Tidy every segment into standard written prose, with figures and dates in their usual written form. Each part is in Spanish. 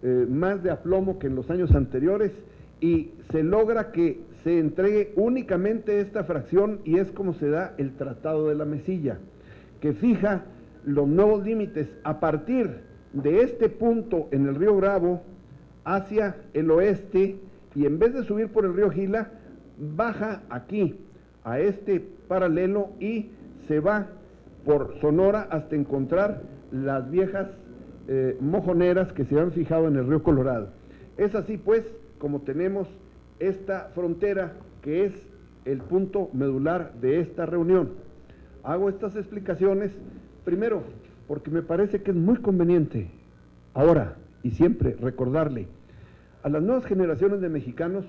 más de aplomo que en los años anteriores, y se logra que se entregue únicamente esta fracción, y es como se da el Tratado de la Mesilla, que fija los nuevos límites a partir de este punto en el río Bravo hacia el oeste, y en vez de subir por el río Gila, baja aquí a este paralelo y se va por Sonora hasta encontrar las viejas mojoneras que se han fijado en el río Colorado. Es así pues como tenemos esta frontera, que es el punto medular de esta reunión. Hago estas explicaciones, primero, porque me parece que es muy conveniente ahora y siempre recordarle a las nuevas generaciones de mexicanos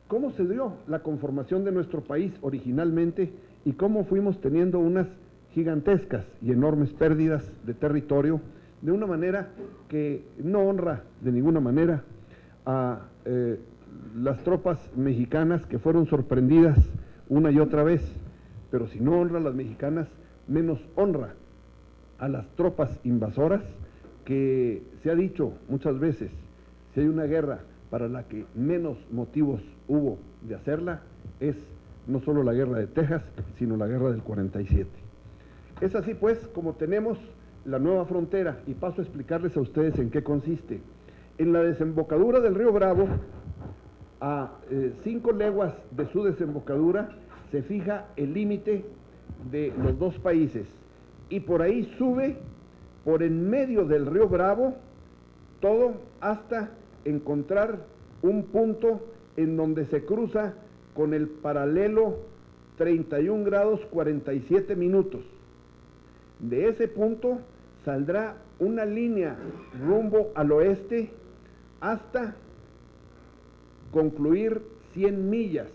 cómo se dio la conformación de nuestro país originalmente y cómo fuimos teniendo unas gigantescas y enormes pérdidas de territorio de una manera que no honra de ninguna manera a las tropas mexicanas, que fueron sorprendidas una y otra vez, pero si no honra a las mexicanas, menos honra a las tropas invasoras, que se ha dicho muchas veces, si hay una guerra para la que menos motivos hubo de hacerla, es no solo la guerra de Texas, sino la guerra del 47. Es así pues como tenemos la nueva frontera, y paso a explicarles a ustedes en qué consiste. En la desembocadura del río Bravo, a 5 leguas de su desembocadura, se fija el límite de los dos países, y por ahí sube por en medio del río Bravo todo hasta encontrar un punto en donde se cruza con el paralelo 31 grados 47 minutos. De ese punto saldrá una línea rumbo al oeste hasta concluir 100 millas.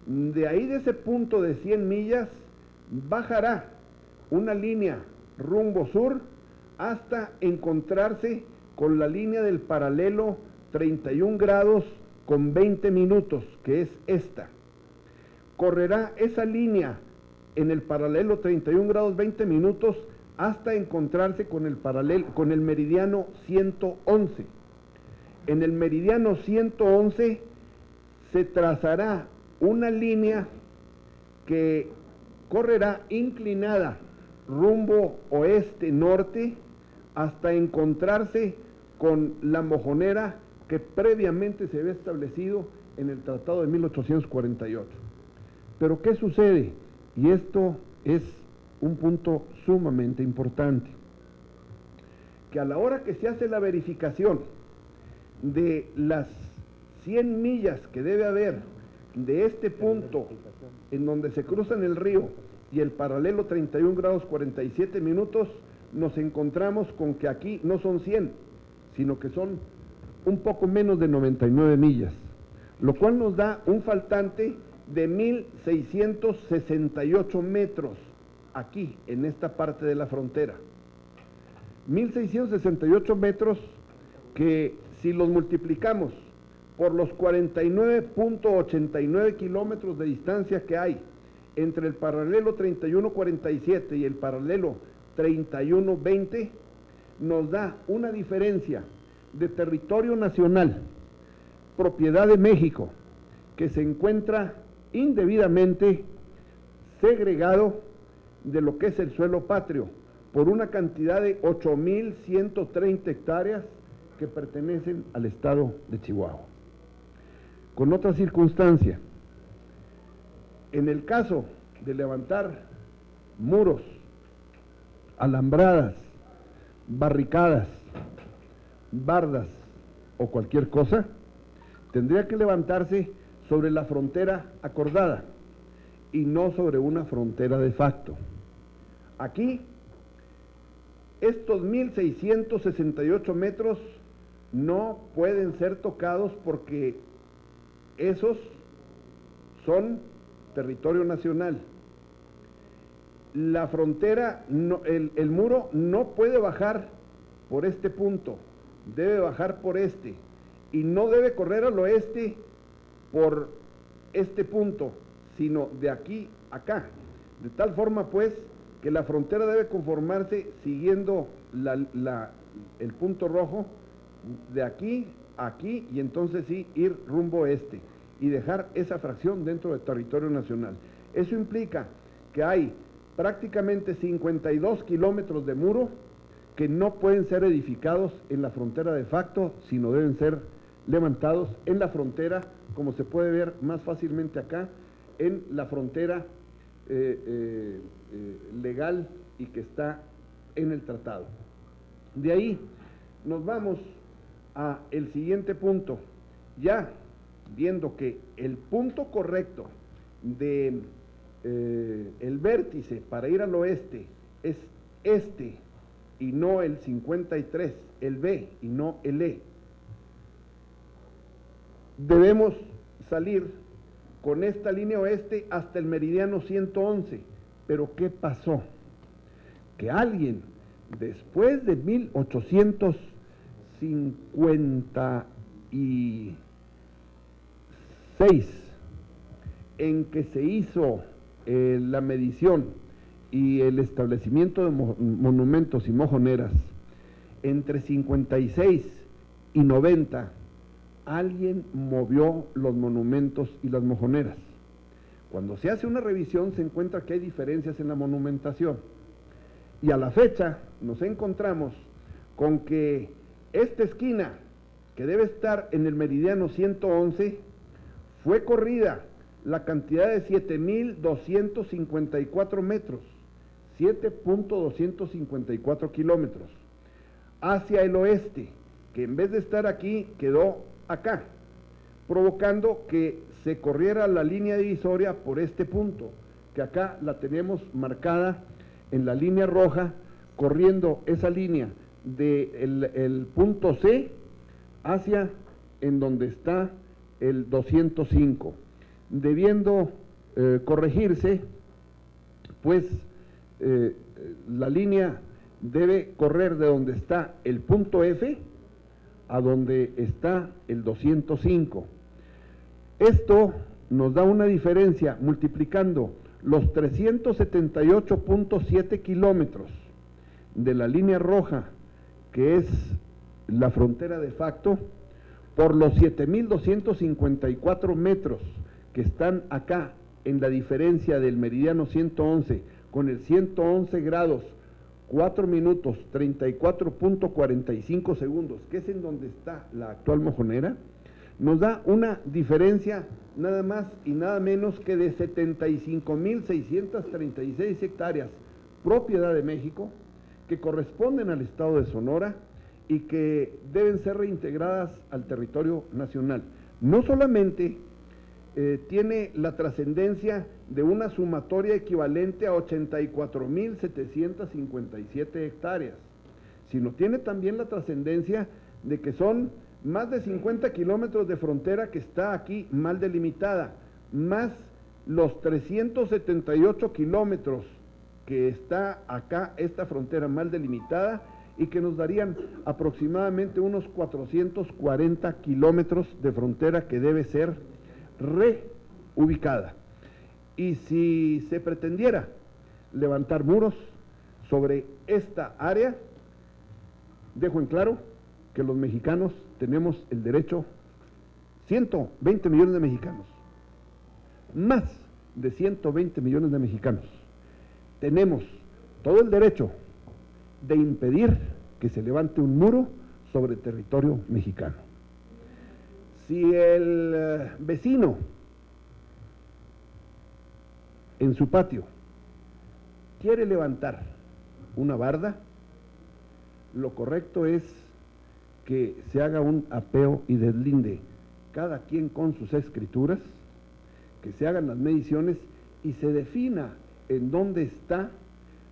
De ahí, de ese punto de 100 millas, bajará una línea rumbo sur hasta encontrarse con la línea del paralelo 31 grados con 20 minutos, que es esta. Correrá esa línea en el paralelo 31 grados 20 minutos hasta encontrarse con el meridiano 111. En el meridiano 111 se trazará una línea que correrá inclinada rumbo oeste-norte hasta encontrarse con la mojonera que previamente se había establecido en el Tratado de 1848. Pero ¿qué sucede? Y esto es un punto sumamente importante, que a la hora que se hace la verificación de las 100 millas que debe haber de este punto en donde se cruzan el río y el paralelo 31 grados 47 minutos, nos encontramos con que aquí no son 100, sino que son un poco menos de 99 millas, lo cual nos da un faltante de 1.668 metros aquí, en esta parte de la frontera. 1.668 metros que, si los multiplicamos por los 49.89 kilómetros de distancia que hay entre el paralelo 31.47 y el paralelo 31.20, nos da una diferencia de territorio nacional, propiedad de México, que se encuentra indebidamente segregado de lo que es el suelo patrio, por una cantidad de 8.130 hectáreas que pertenecen al estado de Chihuahua. Con otra circunstancia, en el caso de levantar muros, alambradas, barricadas, bardas o cualquier cosa, tendría que levantarse sobre la frontera acordada y no sobre una frontera de facto. Aquí, estos 1.668 metros no pueden ser tocados porque esos son territorio nacional. La frontera, el muro no puede bajar por este punto, debe bajar por este, y no debe correr al oeste por este punto, sino de aquí a acá. De tal forma pues que la frontera debe conformarse siguiendo el punto rojo de aquí a aquí, y entonces sí ir rumbo este y dejar esa fracción dentro del territorio nacional. Eso implica que hay prácticamente 52 kilómetros de muro que no pueden ser edificados en la frontera de facto, sino deben ser levantados en la frontera, como se puede ver más fácilmente acá, en la frontera legal y que está en el tratado. De ahí nos vamos a el siguiente punto, ya viendo que el punto correcto de el vértice para ir al oeste es este y no el 53, el B y no el E. Debemos salir con esta línea oeste hasta el meridiano 111. Pero ¿qué pasó? Que alguien, después de 1856, en que se hizo la medición y el establecimiento de monumentos y mojoneras, entre 56 y 90, alguien movió los monumentos y las mojoneras. Cuando se hace una revisión se encuentra que hay diferencias en la monumentación. Y a la fecha nos encontramos con que esta esquina, que debe estar en el meridiano 111, fue corrida la cantidad de 7.254 metros, 7.254 kilómetros, hacia el oeste, que en vez de estar aquí, quedó acá, provocando que se corriera la línea divisoria por este punto, que acá la tenemos marcada en la línea roja, corriendo esa línea del punto C hacia en donde está el 205, debiendo corregirse, pues la línea debe correr de donde está el punto F a donde está el 205. Esto nos da una diferencia multiplicando los 378.7 kilómetros de la línea roja, que es la frontera de facto, por los 7.254 metros que están acá en la diferencia del meridiano 111 con el 111 grados 4 minutos 34.45 segundos, que es en donde está la actual mojonera, nos da una diferencia nada más y nada menos que de 75.636 hectáreas, propiedad de México, que corresponden al estado de Sonora y que deben ser reintegradas al territorio nacional. No solamente tiene la trascendencia de una sumatoria equivalente a 84.757 hectáreas, sino tiene también la trascendencia de que son más de 50 kilómetros de frontera que está aquí mal delimitada, más los 378 kilómetros que está acá esta frontera mal delimitada y que nos darían aproximadamente unos 440 kilómetros de frontera que debe ser reubicada. Y si se pretendiera levantar muros sobre esta área, dejo en claro que los mexicanos tenemos el derecho, 120 millones de mexicanos, más de 120 millones de mexicanos, tenemos todo el derecho de impedir que se levante un muro sobre el territorio mexicano. Si el vecino en su patio quiere levantar una barda, lo correcto es que se haga un apeo y deslinde, cada quien con sus escrituras, que se hagan las mediciones y se defina en dónde está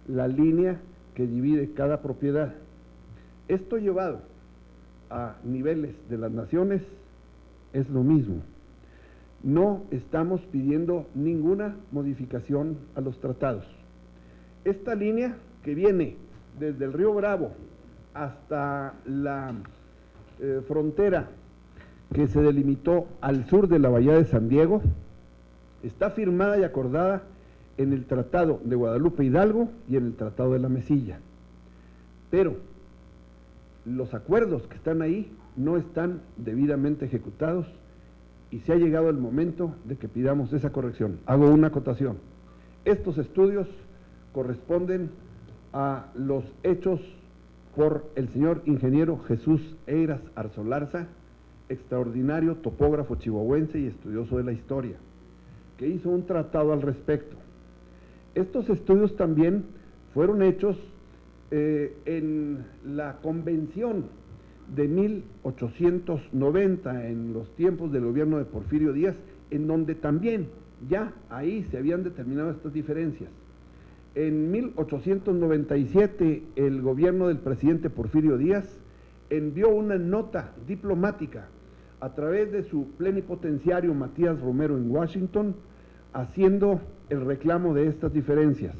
la línea que divide cada propiedad. Esto llevado a niveles de las naciones es lo mismo. No estamos pidiendo ninguna modificación a los tratados. Esta línea que viene desde el río Bravo hasta la frontera que se delimitó al sur de la Bahía de San Diego, está firmada y acordada en el Tratado de Guadalupe Hidalgo y en el Tratado de la Mesilla. Pero los acuerdos que están ahí no están debidamente ejecutados y se ha llegado el momento de que pidamos esa corrección. Hago una acotación. Estos estudios corresponden a los hechos por el señor ingeniero Jesús Eiras Arzolarza, extraordinario topógrafo chihuahuense y estudioso de la historia, que hizo un tratado al respecto. Estos estudios también fueron hechos en la convención de 1890, en los tiempos del gobierno de Porfirio Díaz, en donde también ya ahí se habían determinado estas diferencias. En 1897 el gobierno del presidente Porfirio Díaz envió una nota diplomática a través de su plenipotenciario Matías Romero en Washington, haciendo el reclamo de estas diferencias.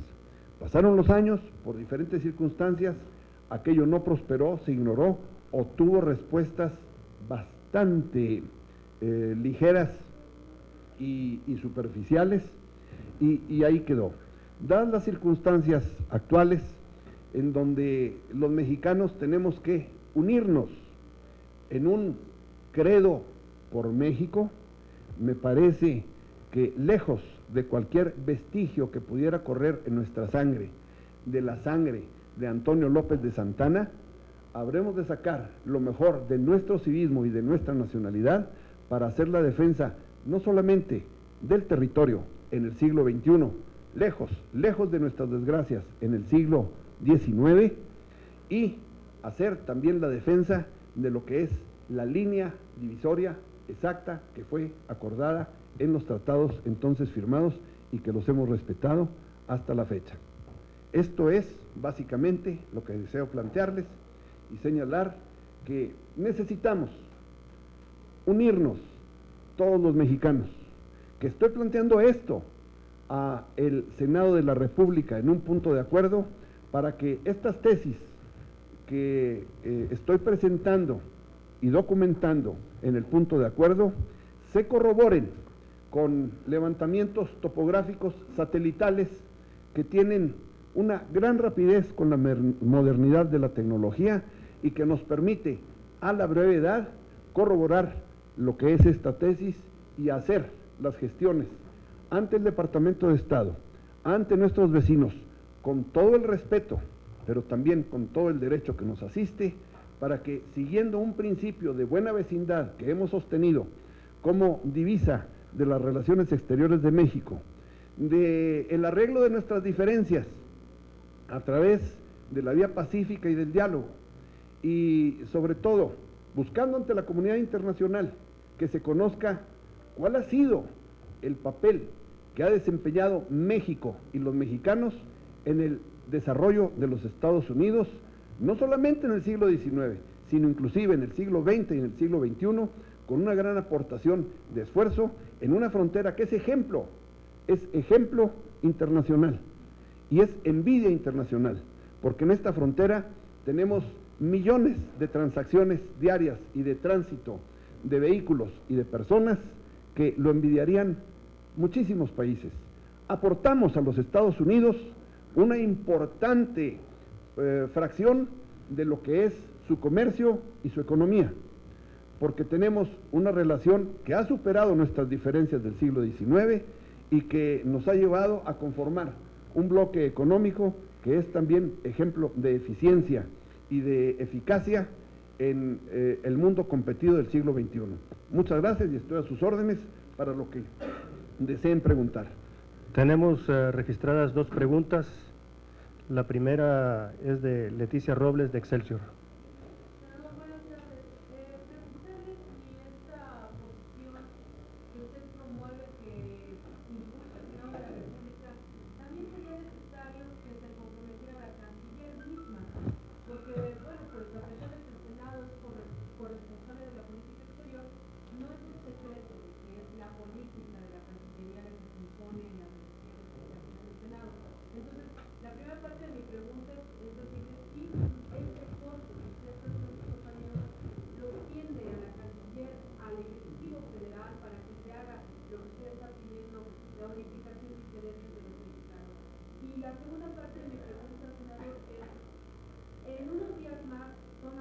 Pasaron los años, por diferentes circunstancias, aquello no prosperó, se ignoró, o tuvo respuestas bastante ligeras y superficiales, y ahí quedó. Dadas las circunstancias actuales, en donde los mexicanos tenemos que unirnos en un credo por México, me parece que lejos de cualquier vestigio que pudiera correr en nuestra sangre, de la sangre de Antonio López de Santana, habremos de sacar lo mejor de nuestro civismo y de nuestra nacionalidad para hacer la defensa no solamente del territorio en el siglo XXI, lejos de nuestras desgracias en el siglo XIX, y hacer también la defensa de lo que es la línea divisoria exacta que fue acordada en los tratados entonces firmados y que los hemos respetado hasta la fecha. Esto es básicamente lo que deseo plantearles y señalar que necesitamos unirnos todos los mexicanos, que estoy planteando esto a el Senado de la República en un punto de acuerdo para que estas tesis que estoy presentando y documentando en el punto de acuerdo se corroboren con levantamientos topográficos satelitales que tienen una gran rapidez con la modernidad de la tecnología y que nos permite a la brevedad corroborar lo que es esta tesis y hacer las gestiones ante el Departamento de Estado, ante nuestros vecinos, con todo el respeto, pero también con todo el derecho que nos asiste, para que, siguiendo un principio de buena vecindad que hemos sostenido como divisa de las relaciones exteriores de México, de el arreglo de nuestras diferencias a través de la vía pacífica y del diálogo, y sobre todo buscando ante la comunidad internacional que se conozca cuál ha sido el papel que ha desempeñado México y los mexicanos en el desarrollo de los Estados Unidos, no solamente en el siglo XIX, sino inclusive en el siglo XX y en el siglo XXI, con una gran aportación de esfuerzo en una frontera que es ejemplo internacional y es envidia internacional, porque en esta frontera tenemos millones de transacciones diarias y de tránsito de vehículos y de personas que lo envidiarían muchísimos países. Aportamos a los Estados Unidos una importante fracción de lo que es su comercio y su economía, porque tenemos una relación que ha superado nuestras diferencias del siglo XIX y que nos ha llevado a conformar un bloque económico que es también ejemplo de eficiencia y de eficacia en el mundo competido del siglo XXI. Muchas gracias y estoy a sus órdenes para lo que deseen preguntar. Tenemos registradas dos preguntas. La primera es de Leticia Robles de Excelsior. La segunda parte de mi pregunta, senador, es, en unos días más son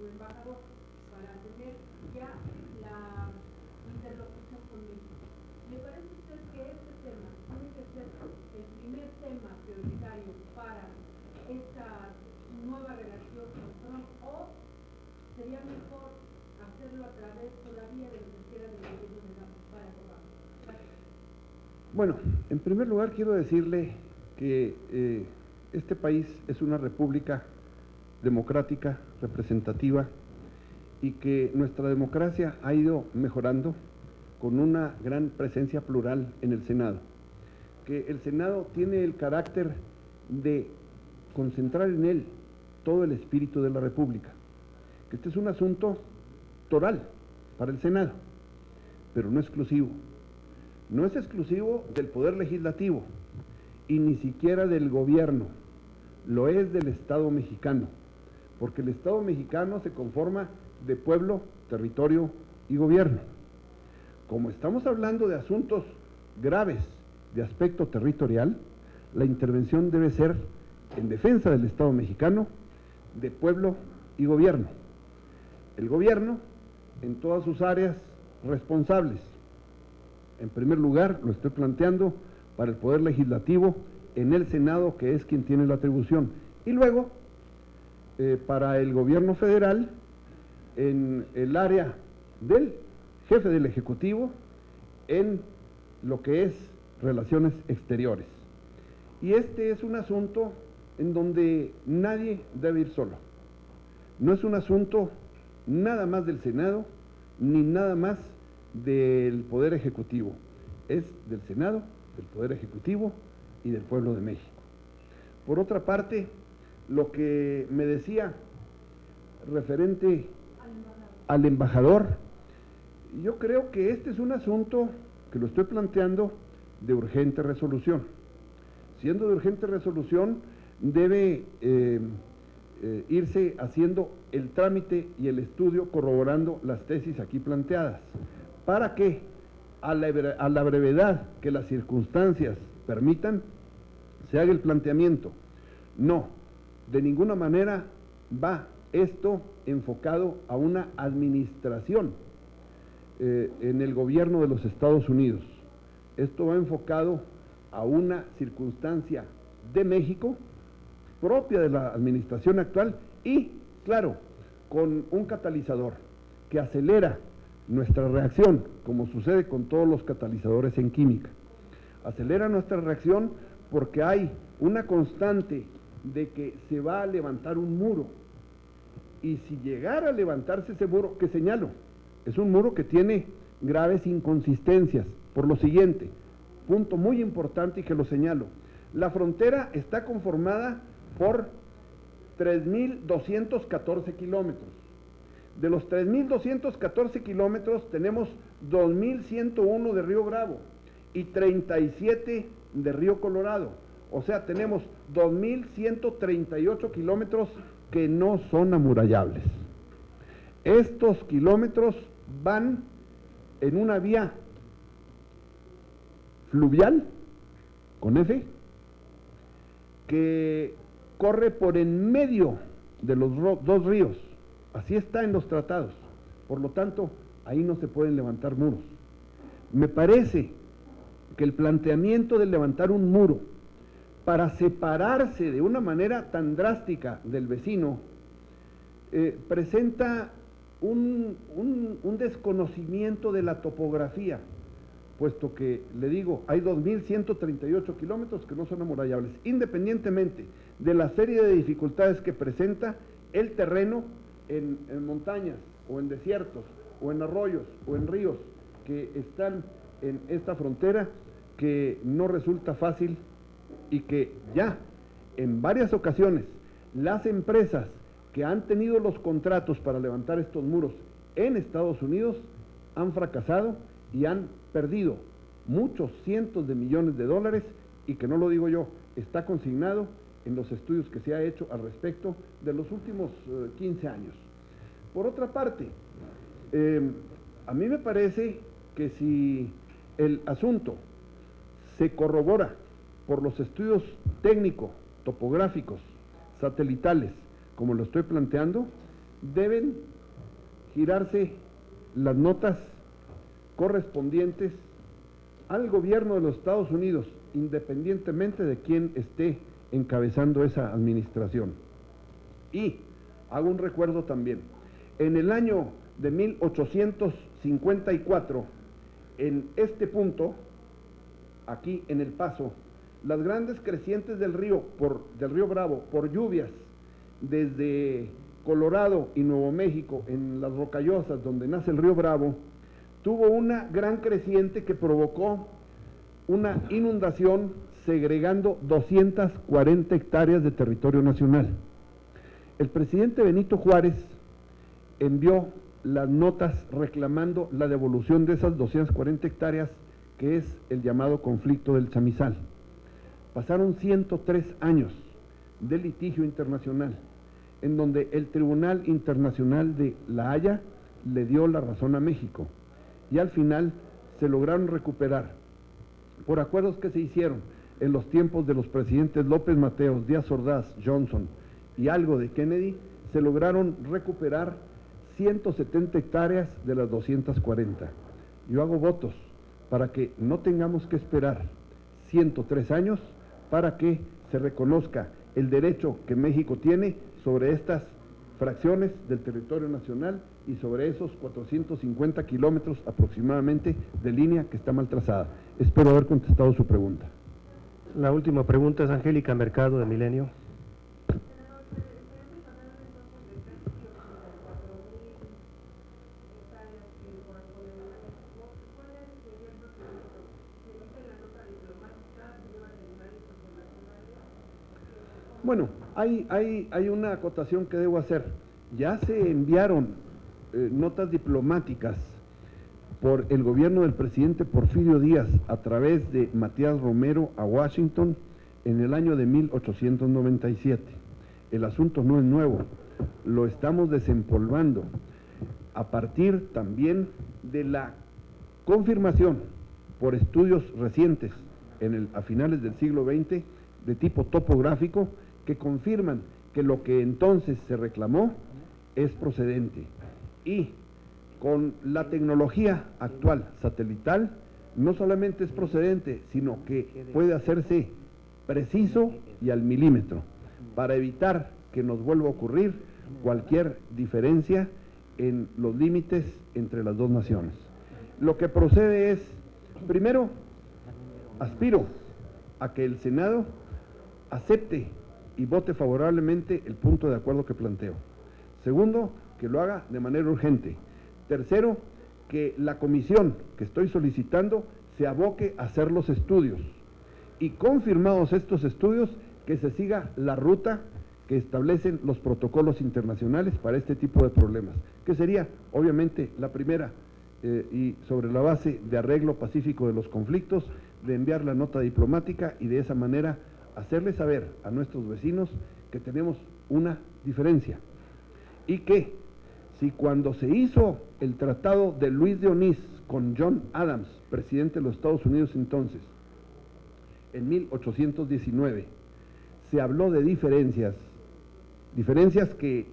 su embajador para tener ya la interlocución con México. ¿Le parece a usted que este tema tiene que ser el primer tema prioritario para esta nueva relación con Trump, o sería mejor hacerlo a través todavía de lo que queda del gobierno de Barack Obama? Gracias. Bueno, en primer lugar quiero decirle que este país es una república democrática, representativa, y que nuestra democracia ha ido mejorando con una gran presencia plural en el Senado, que el Senado tiene el carácter de concentrar en él todo el espíritu de la República, que este es un asunto toral para el Senado, pero no exclusivo. No es exclusivo del Poder Legislativo y ni siquiera del gobierno, lo es del Estado mexicano, porque el Estado mexicano se conforma de pueblo, territorio y gobierno. Como estamos hablando de asuntos graves de aspecto territorial, la intervención debe ser en defensa del Estado mexicano, de pueblo y gobierno. El gobierno en todas sus áreas responsables. En primer lugar, lo estoy planteando para el Poder Legislativo en el Senado, que es quien tiene la atribución, y luego para el gobierno federal en el área del jefe del Ejecutivo en lo que es relaciones exteriores. Y este es un asunto en donde nadie debe ir solo. No es un asunto nada más del Senado, ni nada más del Poder Ejecutivo. Es del Senado, del Poder Ejecutivo y del pueblo de México. Por otra parte, lo que me decía referente al embajador, yo creo que este es un asunto que lo estoy planteando de urgente resolución. Siendo de urgente resolución, debe irse haciendo el trámite y el estudio corroborando las tesis aquí planteadas, para que a la brevedad que las circunstancias permitan, se haga el planteamiento. No, de ninguna manera va esto enfocado a una administración en el gobierno de los Estados Unidos. Esto va enfocado a una circunstancia de México, propia de la administración actual y, claro, con un catalizador que acelera nuestra reacción, como sucede con todos los catalizadores en química. Acelera nuestra reacción porque hay una constante de que se va a levantar un muro, y si llegara a levantarse ese muro, que señalo, es un muro que tiene graves inconsistencias, por lo siguiente, punto muy importante y que lo señalo: la frontera está conformada por 3.214 kilómetros. De los 3.214 kilómetros tenemos 2.101 de Río Bravo y 37 de Río Colorado. O sea, tenemos 2.138 kilómetros que no son amurallables. Estos kilómetros van en una vía fluvial, con F, que corre por en medio de los dos ríos. Así está en los tratados. Por lo tanto, ahí no se pueden levantar muros. Me parece que el planteamiento de levantar un muro para separarse de una manera tan drástica del vecino presenta un desconocimiento de la topografía, puesto que, le digo, hay 2.138 kilómetros que no son amurallables, independientemente de la serie de dificultades que presenta el terreno en montañas, o en desiertos, o en arroyos, o en ríos, que están en esta frontera, que no resulta fácil, y que ya en varias ocasiones las empresas que han tenido los contratos para levantar estos muros en Estados Unidos han fracasado y han perdido muchos cientos de millones de dólares, y que no lo digo yo, está consignado en los estudios que se ha hecho al respecto de los últimos 15 años. Por otra parte, a mí me parece que si el asunto se corrobora por los estudios técnicos, topográficos, satelitales, como lo estoy planteando, deben girarse las notas correspondientes al gobierno de los Estados Unidos, independientemente de quién esté encabezando esa administración. Y hago un recuerdo también, en el año de 1854, en este punto, aquí en El Paso, las grandes crecientes del río Bravo, por lluvias, desde Colorado y Nuevo México, en las Rocallosas, donde nace el río Bravo, tuvo una gran creciente que provocó una inundación segregando 240 hectáreas de territorio nacional. El presidente Benito Juárez envió las notas reclamando la devolución de esas 240 hectáreas, que es el llamado conflicto del Chamizal. Pasaron 103 años de litigio internacional, en donde el Tribunal Internacional de La Haya le dio la razón a México, y al final se lograron recuperar, por acuerdos que se hicieron en los tiempos de los presidentes López Mateos, Díaz Ordaz, Johnson y algo de Kennedy, se lograron recuperar 170 hectáreas de las 240. Yo hago votos para que no tengamos que esperar 103 años para que se reconozca el derecho que México tiene sobre estas fracciones del territorio nacional y sobre esos 450 kilómetros aproximadamente de línea que está mal trazada. Espero haber contestado su pregunta. La última pregunta es Angélica Mercado, de Milenio. Bueno, hay una acotación que debo hacer. Ya se enviaron notas diplomáticas por el gobierno del presidente Porfirio Díaz a través de Matías Romero a Washington en el año de 1897. El asunto no es nuevo, lo estamos desempolvando a partir también de la confirmación por estudios recientes a finales del siglo XX de tipo topográfico que confirman que lo que entonces se reclamó es procedente. Y con la tecnología actual satelital, no solamente es procedente, sino que puede hacerse preciso y al milímetro, para evitar que nos vuelva a ocurrir cualquier diferencia en los límites entre las dos naciones. Lo que procede es, primero, aspiro a que el Senado acepte y vote favorablemente el punto de acuerdo que planteo. Segundo, que lo haga de manera urgente. Tercero, que la comisión que estoy solicitando se aboque a hacer los estudios. Y confirmados estos estudios, que se siga la ruta que establecen los protocolos internacionales para este tipo de problemas, que sería, obviamente, la primera, y sobre la base de arreglo pacífico de los conflictos, de enviar la nota diplomática y de esa manera hacerle saber a nuestros vecinos que tenemos una diferencia y que si cuando se hizo el tratado de Luis de Onís con John Adams, presidente de los Estados Unidos entonces, en 1819, se habló de diferencias que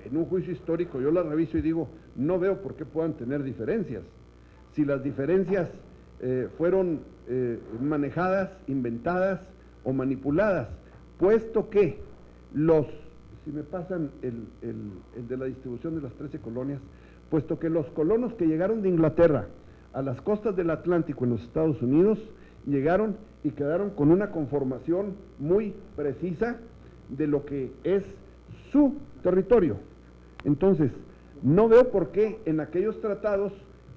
en un juicio histórico yo las reviso y digo, no veo por qué puedan tener diferencias. Si las diferencias fueron manejadas, inventadas o manipuladas, puesto que si me pasan el de la distribución de las 13 colonias, puesto que los colonos que llegaron de Inglaterra a las costas del Atlántico en los Estados Unidos, llegaron y quedaron con una conformación muy precisa de lo que es su territorio. Entonces, no veo por qué en aquellos tratados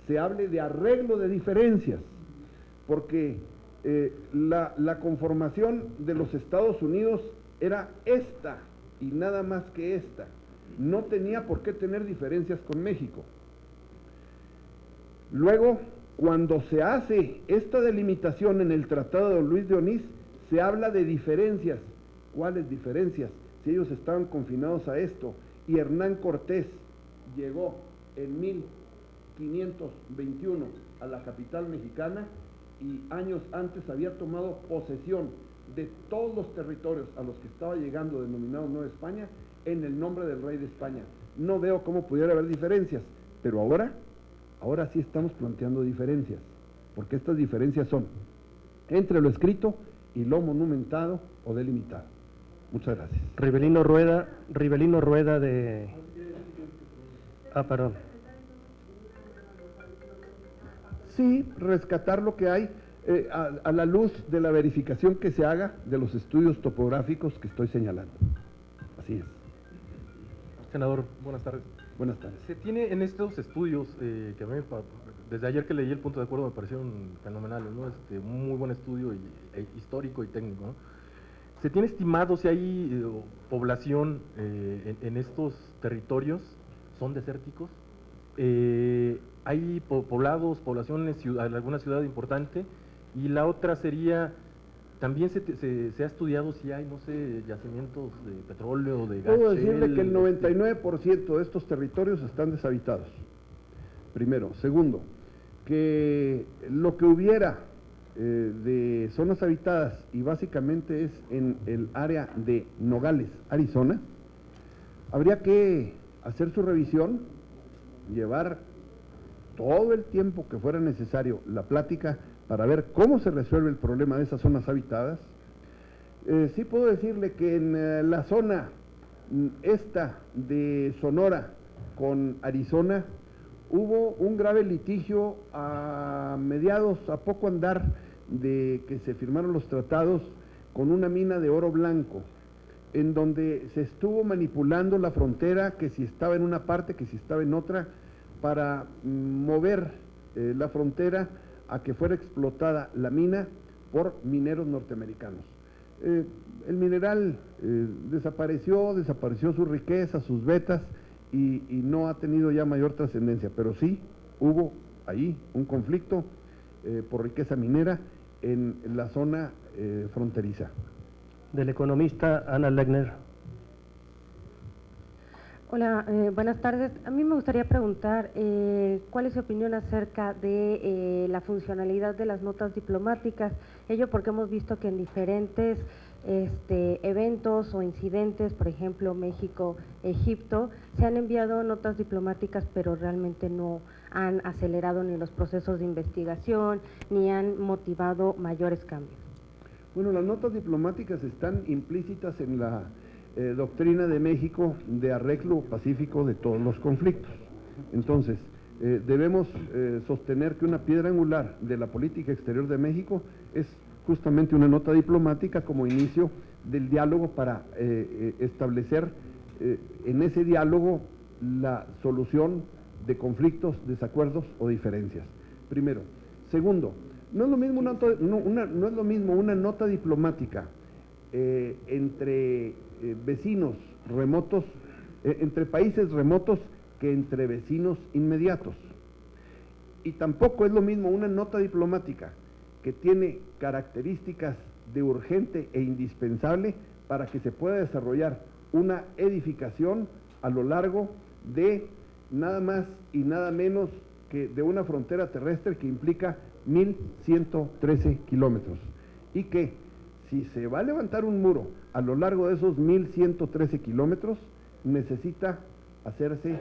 se hable de arreglo de diferencias, porque la conformación de los Estados Unidos era esta y nada más que esta. No tenía por qué tener diferencias con México. Luego, cuando se hace esta delimitación en el Tratado de Luis de Onís, se habla de diferencias. ¿Cuáles diferencias? Si ellos estaban confinados a esto, y Hernán Cortés llegó en 1521 a la capital mexicana y años antes había tomado posesión de todos los territorios a los que estaba llegando, denominados Nueva España, en el nombre del rey de España. no veo cómo pudiera haber diferencias, pero ahora sí estamos planteando diferencias, porque estas diferencias son entre lo escrito y lo monumentado o delimitado. Muchas gracias. Rivelino Rueda de... perdón. Sí, rescatar lo que hay a la luz de la verificación que se haga de los estudios topográficos que estoy señalando. Así es. Senador, buenas tardes. Buenas tardes. Se tiene en estos estudios, que a mí desde ayer que leí el punto de acuerdo me parecieron fenomenales, ¿no? Un muy buen estudio histórico y técnico, ¿no? ¿Se tiene estimado si hay población en estos territorios? ¿Son desérticos? ¿Hay poblaciones, alguna ciudad importante? Y la otra sería, también se ha estudiado si hay, no sé, yacimientos de petróleo, de gas. Puedo decirle que el 99% de estos territorios están deshabitados, primero. Segundo, que lo que hubiera de zonas habitadas, y básicamente es en el área de Nogales, Arizona, habría que hacer su revisión, llevar todo el tiempo que fuera necesario la plática para ver cómo se resuelve el problema de esas zonas habitadas. Sí puedo decirle que en la zona esta de Sonora con Arizona hubo un grave litigio a poco andar de que se firmaron los tratados con una mina de oro blanco, en donde se estuvo manipulando la frontera, que si estaba en una parte, que si estaba en otra, para mover la frontera a que fuera explotada la mina por mineros norteamericanos. El mineral desapareció su riqueza, sus vetas, y no ha tenido ya mayor trascendencia, pero sí hubo ahí un conflicto por riqueza minera en la zona fronteriza. Del economista Ana Legner. Hola, buenas tardes. A mí me gustaría preguntar cuál es su opinión acerca de la funcionalidad de las notas diplomáticas, ello porque hemos visto que en diferentes eventos o incidentes, por ejemplo México, Egipto, se han enviado notas diplomáticas, pero realmente no han acelerado ni los procesos de investigación, ni han motivado mayores cambios. Bueno, las notas diplomáticas están implícitas en la doctrina de México de arreglo pacífico de todos los conflictos. Entonces, debemos sostener que una piedra angular de la política exterior de México es justamente una nota diplomática como inicio del diálogo para establecer en ese diálogo la solución de conflictos, desacuerdos o diferencias. Primero. Segundo, no es lo mismo una nota diplomática entre vecinos remotos, entre países remotos, que entre vecinos inmediatos. Y tampoco es lo mismo una nota diplomática que tiene características de urgente e indispensable para que se pueda desarrollar una edificación a lo largo de nada más y nada menos que de una frontera terrestre que implica 1.113 kilómetros, y que si se va a levantar un muro a lo largo de esos 1.113 kilómetros, necesita hacerse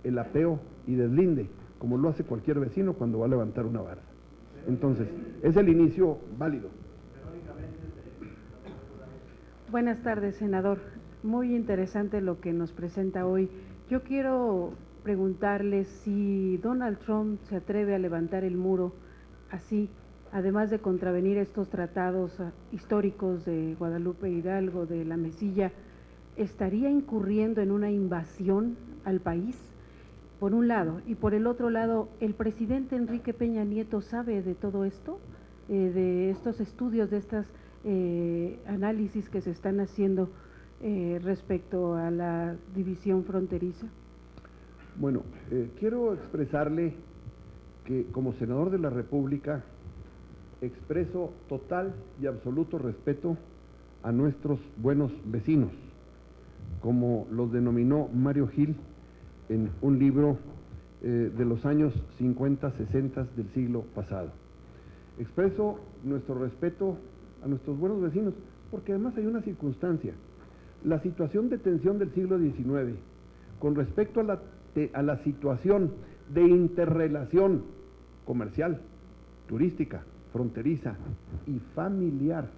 el apeo y deslinde, como lo hace cualquier vecino cuando va a levantar una barda. Entonces, es el inicio válido. Buenas tardes, senador. Muy interesante lo que nos presenta hoy. Yo quiero preguntarle si Donald Trump se atreve a levantar el muro así, además de contravenir estos tratados históricos de Guadalupe Hidalgo, de la Mesilla, ¿estaría incurriendo en una invasión al país? Por un lado, y por el otro lado, ¿el presidente Enrique Peña Nieto sabe de todo esto? De estos estudios, de estos análisis que se están haciendo respecto a la división fronteriza. Bueno, quiero expresarle que como senador de la República expreso total y absoluto respeto a nuestros buenos vecinos, como los denominó Mario Gil en un libro de los años 50, 60 del siglo pasado. Expreso nuestro respeto a nuestros buenos vecinos, porque además hay una circunstancia. La situación de tensión del siglo XIX, con respecto a la situación de interrelación comercial, turística, fronteriza y familiar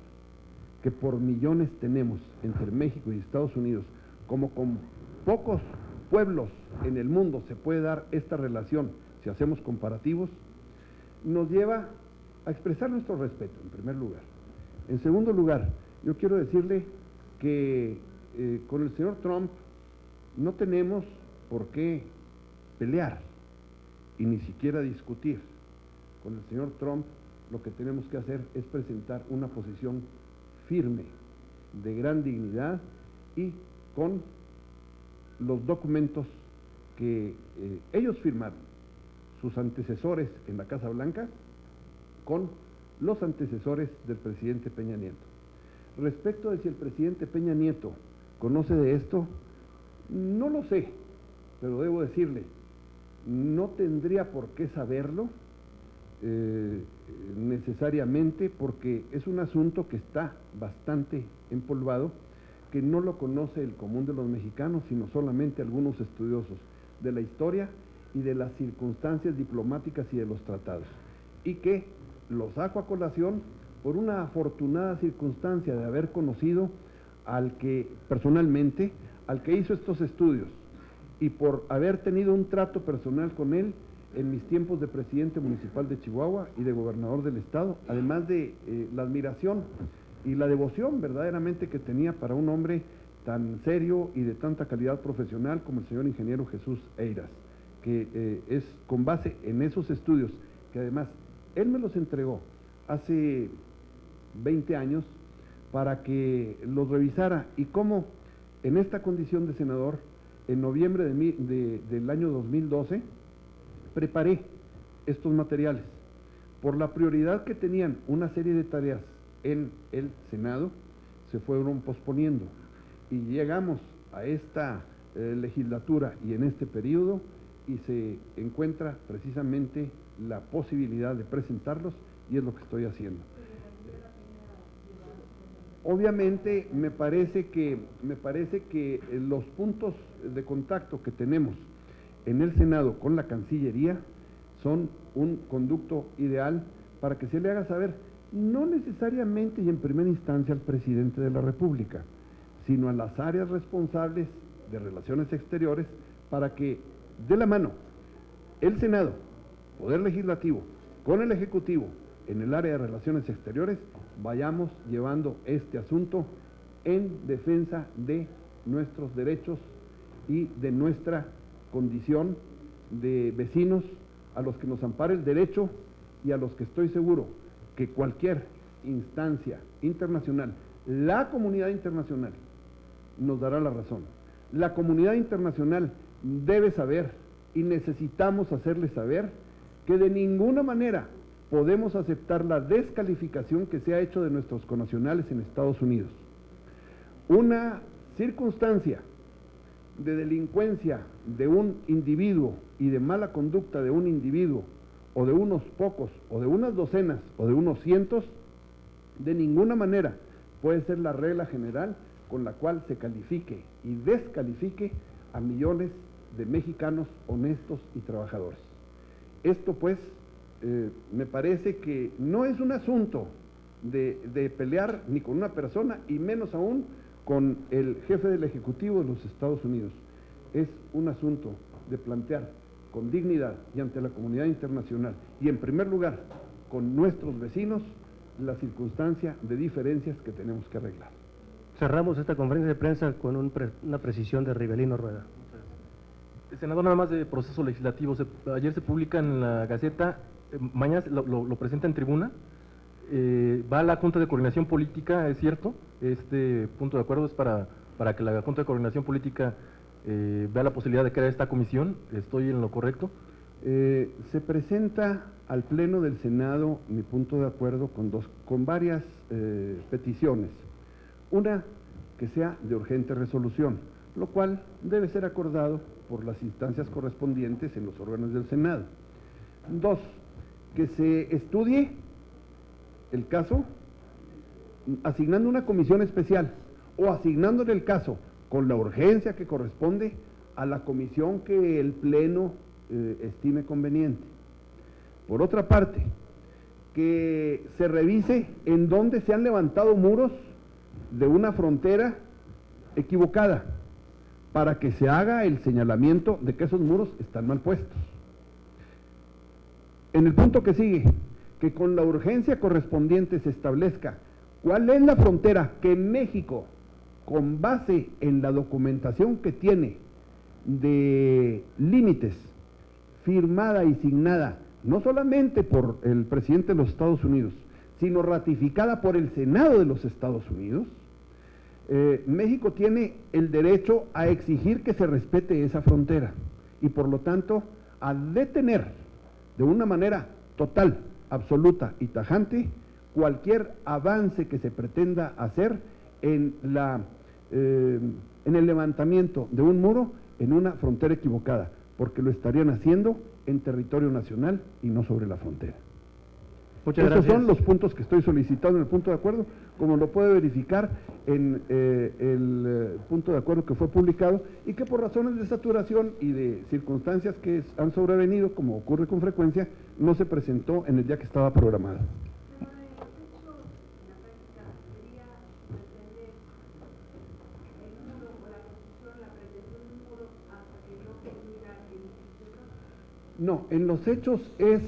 que por millones tenemos entre México y Estados Unidos, como con pocos pueblos en el mundo se puede dar esta relación si hacemos comparativos, nos lleva a expresar nuestro respeto, en primer lugar. En segundo lugar, yo quiero decirle que con el señor Trump no tenemos por qué pelear y ni siquiera discutir. Con el señor Trump lo que tenemos que hacer es presentar una posición firme, de gran dignidad y con los documentos que ellos firmaron, sus antecesores en la Casa Blanca, con los antecesores del presidente Peña Nieto. Respecto de si el presidente Peña Nieto conoce de esto, no lo sé, pero debo decirle, no tendría por qué saberlo necesariamente, porque es un asunto que está bastante empolvado, que no lo conoce el común de los mexicanos, sino solamente algunos estudiosos de la historia y de las circunstancias diplomáticas y de los tratados, y que lo saco a colación por una afortunada circunstancia de haber conocido personalmente al que hizo estos estudios, y por haber tenido un trato personal con él en mis tiempos de presidente municipal de Chihuahua y de gobernador del estado, además de la admiración y la devoción verdaderamente que tenía para un hombre tan serio y de tanta calidad profesional como el señor ingeniero Jesús Eiras, que es con base en esos estudios, que además él me los entregó hace 20 años para que los revisara, y cómo en esta condición de senador, en noviembre del año 2012, preparé estos materiales. Por la prioridad que tenían una serie de tareas en el Senado, se fueron posponiendo, y llegamos a esta legislatura y en este periodo, y se encuentra precisamente la posibilidad de presentarlos, y es lo que estoy haciendo. Obviamente me parece que los puntos de contacto que tenemos en el Senado con la Cancillería son un conducto ideal para que se le haga saber, no necesariamente y en primera instancia al presidente de la República, sino a las áreas responsables de relaciones exteriores, para que de la mano el Senado, Poder Legislativo, con el Ejecutivo, en el área de relaciones exteriores, vayamos llevando este asunto en defensa de nuestros derechos y de nuestra condición de vecinos, a los que nos ampara el derecho y a los que estoy seguro que cualquier instancia internacional, la comunidad internacional, nos dará la razón. La comunidad internacional debe saber, y necesitamos hacerle saber, que de ninguna manera podemos aceptar la descalificación que se ha hecho de nuestros connacionales en Estados Unidos. Una circunstancia de delincuencia de un individuo y de mala conducta de un individuo, o de unos pocos, o de unas docenas, o de unos cientos, de ninguna manera puede ser la regla general con la cual se califique y descalifique a millones de mexicanos honestos y trabajadores. Esto pues me parece que no es un asunto de pelear ni con una persona, y menos aún con el jefe del Ejecutivo de los Estados Unidos. Es un asunto de plantear con dignidad y ante la comunidad internacional, y en primer lugar con nuestros vecinos, la circunstancia de diferencias que tenemos que arreglar. Cerramos esta conferencia de prensa con una precisión de Rivelino Rueda. Senador, nada más de proceso legislativo. Ayer se publica en la Gaceta, mañana lo presenta en tribuna, va a la Junta de Coordinación Política, ¿es cierto? Este punto de acuerdo es para que la Junta de Coordinación Política vea la posibilidad de crear esta comisión. ¿Estoy en lo correcto? Se presenta al Pleno del Senado mi punto de acuerdo con varias peticiones. Una, que sea de urgente resolución, lo cual debe ser acordado por las instancias correspondientes en los órganos del Senado. Dos, que se estudie el caso asignando una comisión especial, o asignándole el caso con la urgencia que corresponde a la comisión que el Pleno estime conveniente. Por otra parte, que se revise en dónde se han levantado muros de una frontera equivocada, para que se haga el señalamiento de que esos muros están mal puestos. En el punto que sigue, que con la urgencia correspondiente se establezca cuál es la frontera que México, con base en la documentación que tiene de límites, firmada y signada, no solamente por el presidente de los Estados Unidos, sino ratificada por el Senado de los Estados Unidos, México tiene el derecho a exigir que se respete esa frontera y por lo tanto a detener de una manera total, absoluta y tajante cualquier avance que se pretenda hacer en el levantamiento de un muro en una frontera equivocada, porque lo estarían haciendo en territorio nacional y no sobre la frontera. Muchas Esos gracias. son los puntos que estoy solicitando en el punto de acuerdo, como lo puede verificar en el punto de acuerdo que fue publicado y que por razones de saturación y de circunstancias que han sobrevenido, como ocurre con frecuencia, no se presentó en el día que estaba programado. No, en los hechos es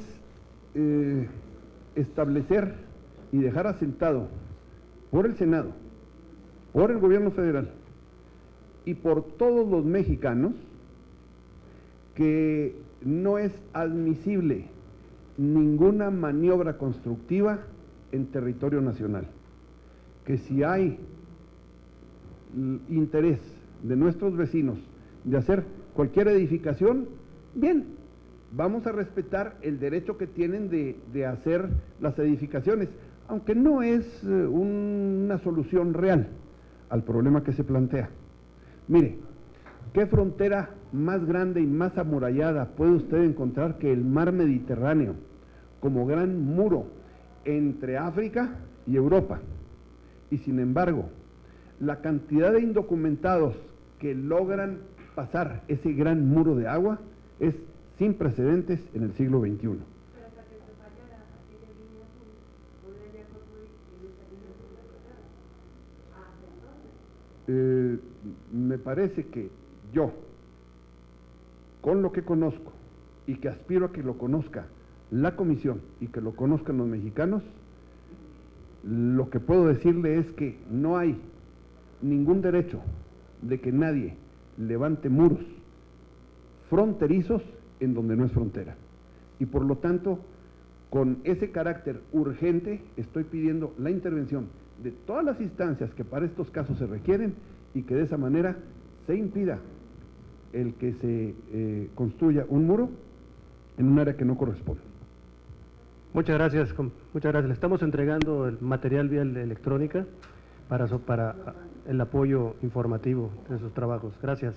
establecer y dejar asentado por el Senado, por el gobierno federal y por todos los mexicanos que no es admisible ninguna maniobra constructiva en territorio nacional, que si hay interés de nuestros vecinos de hacer cualquier edificación, bien, vamos a respetar el derecho que tienen de hacer las edificaciones, aunque no es una solución real al problema que se plantea. Mire, ¿qué frontera más grande y más amurallada puede usted encontrar que el mar Mediterráneo, como gran muro entre África y Europa? Y sin embargo, la cantidad de indocumentados que logran pasar ese gran muro de agua es sin precedentes en el siglo XXI. Me parece que yo, con lo que conozco y que aspiro a que lo conozca la comisión y que lo conozcan los mexicanos, lo que puedo decirle es que no hay ningún derecho de que nadie levante muros fronterizos en donde no es frontera. Y por lo tanto, con ese carácter urgente, estoy pidiendo la intervención de todas las instancias que para estos casos se requieren y que de esa manera se impida el que se construya un muro en un área que no corresponde. Muchas gracias. Le estamos entregando el material vía electrónica para el apoyo informativo de sus trabajos. Gracias.